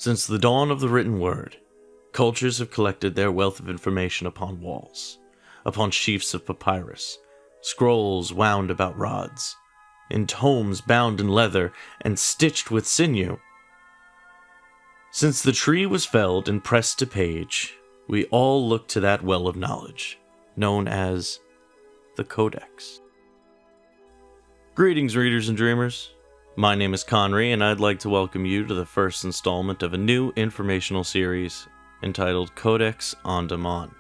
Since the dawn of the written word, cultures have collected their wealth of information upon walls, upon sheafs of papyrus, scrolls wound about rods, in tomes bound in leather and stitched with sinew. Since the tree was felled and pressed to page, we all look to that well of knowledge, known as the Codex. Greetings, readers and dreamers. My name is Conri, and I'd like to welcome you to the first installment of a new informational series entitled Codex An Domhan.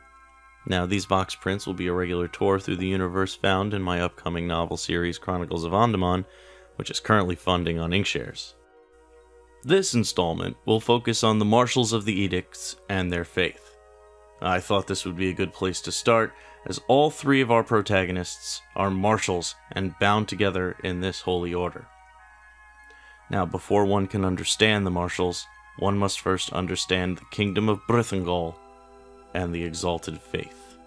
Now, these box prints will be a regular tour through the universe found in my upcoming novel series Chronicles of An Domhan, which is currently funding on Inkshares. This installment will focus on the Marshals of the Edicts and their faith. I thought this would be a good place to start, as all three of our protagonists are Marshals and bound together in this holy order. Now, before one can understand the Marshals, one must first understand the kingdom of Brithangol and the exalted faith.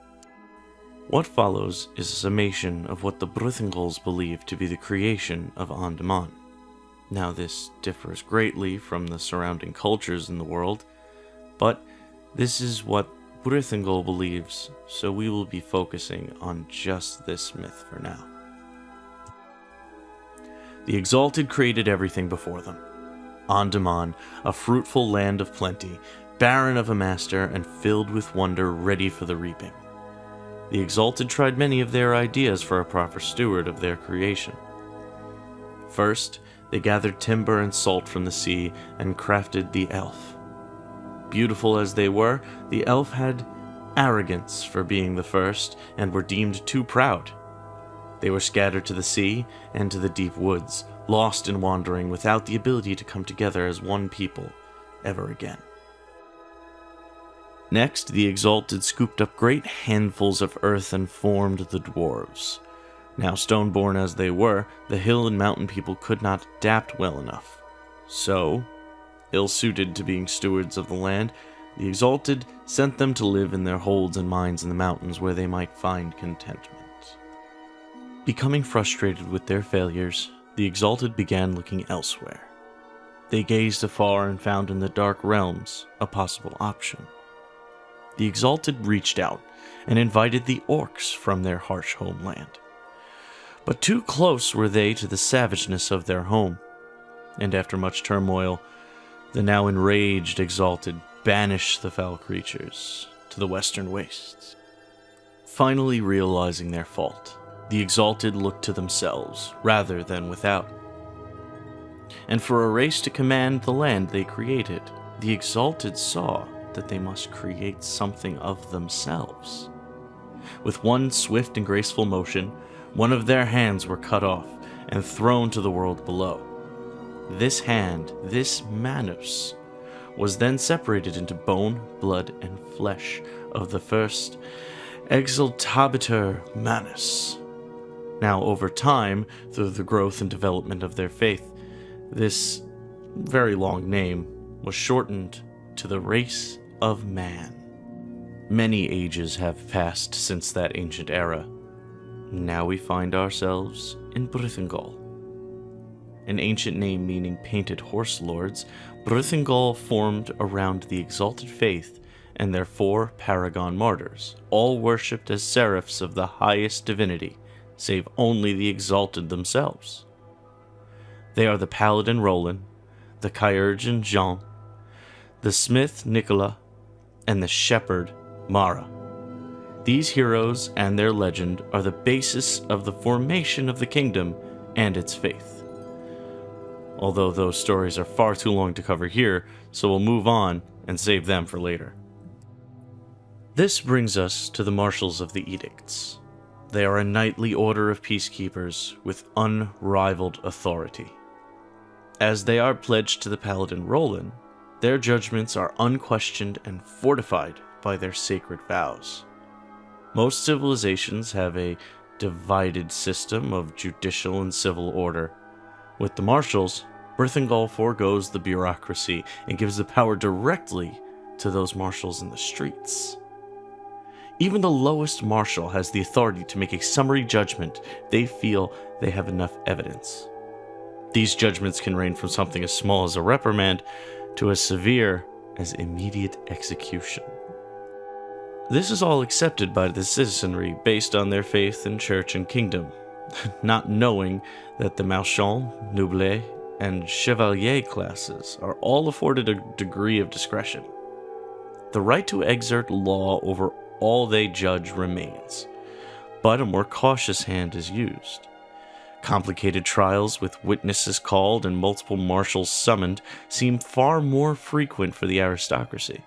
What follows is a summation of what the Brithangols believe to be the creation of An Domhan. Now, this differs greatly from the surrounding cultures in the world, but this is what Brithangol believes, so we will be focusing on just this myth for now. The Exalted created everything before them. An Domhan, a fruitful land of plenty, barren of a master and filled with wonder, ready for the reaping. The Exalted tried many of their ideas for a proper steward of their creation. First, they gathered timber and salt from the sea and crafted the elf. Beautiful as they were, the elf had arrogance for being the first and were deemed too proud. They were scattered to the sea and to the deep woods, lost in wandering without the ability to come together as one people ever again. Next, the Exalted scooped up great handfuls of earth and formed the dwarves. Now stone-born as they were, the hill and mountain people could not adapt well enough. So, ill-suited to being stewards of the land, the Exalted sent them to live in their holds and mines in the mountains where they might find contentment. Becoming frustrated with their failures, the Exalted began looking elsewhere. They gazed afar and found in the dark realms a possible option. The Exalted reached out and invited the orcs from their harsh homeland. But too close were they to the savageness of their home, and after much turmoil, the now enraged Exalted banished the foul creatures to the western wastes. Finally realizing their fault, the Exalted looked to themselves rather than without. And for a race to command the land they created, the Exalted saw that they must create something of themselves. With one swift and graceful motion, one of their hands were cut off and thrown to the world below. This hand, this manus, was then separated into bone, blood, and flesh of the first Exaltabiter manus. Now, over time, through the growth and development of their faith, this very long name was shortened to the race of man. Many ages have passed since that ancient era. Now we find ourselves in Brithangol. An ancient name meaning painted horse lords, Brithangol formed around the Exalted faith and their 4 paragon martyrs, all worshipped as seraphs of the highest divinity, save only the Exalted themselves. They are the paladin Roland, the chirurgeon Jean, the smith Nicola, and the shepherd Mara. These heroes and their legend are the basis of the formation of the kingdom and its faith. Although those stories are far too long to cover here, so we'll move on and save them for later. This brings us to the Marshals of the Edicts. They are a knightly order of peacekeepers with unrivaled authority. As they are pledged to the paladin Roland, their judgments are unquestioned and fortified by their sacred vows. Most civilizations have a divided system of judicial and civil order. With the Marshals, Brithangol forgoes the bureaucracy and gives the power directly to those marshals in the streets. Even the lowest marshal has the authority to make a summary judgment if they feel they have enough evidence. These judgments can range from something as small as a reprimand to as severe as immediate execution. This is all accepted by the citizenry based on their faith in church and kingdom, not knowing that the Marshals, Nobles, and Chevalier classes are all afforded a degree of discretion. The right to exert law over all they judge remains, but a more cautious hand is used. Complicated trials with witnesses called and multiple marshals summoned seem far more frequent for the aristocracy.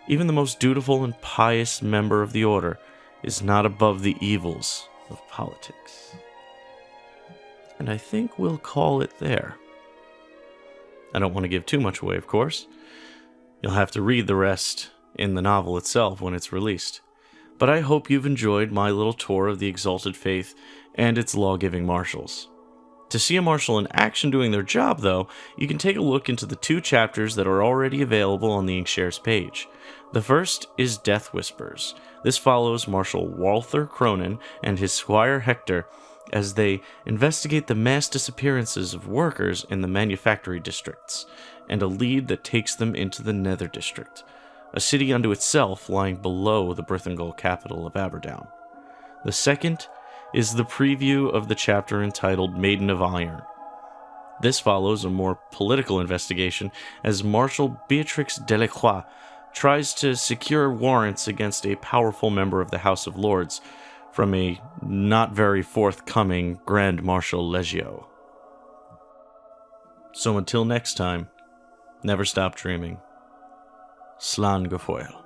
Even the most dutiful and pious member of the order is not above the evils of politics. And I think we'll call it there. I don't want to give too much away, of course. You'll have to read the rest in the novel itself when it's released. But I hope you've enjoyed my little tour of the Exalted Faith and its law-giving marshals. To see a marshal in action doing their job, though, you can take a look into the 2 chapters that are already available on the Inkshare's page. The first is Death Whispers. This follows Marshal Walther Cronin and his squire Hector as they investigate the mass disappearances of workers in the manufactory districts, and a lead that takes them into the Nether District, a city unto itself lying below the Brithangel capital of Aberdown. The second is the preview of the chapter entitled Maiden of Iron. This follows a more political investigation as Marshal Beatrix Delacroix tries to secure warrants against a powerful member of the House of Lords from a not very forthcoming Grand Marshal Legio. So until next time, never stop dreaming. Slán go fóill.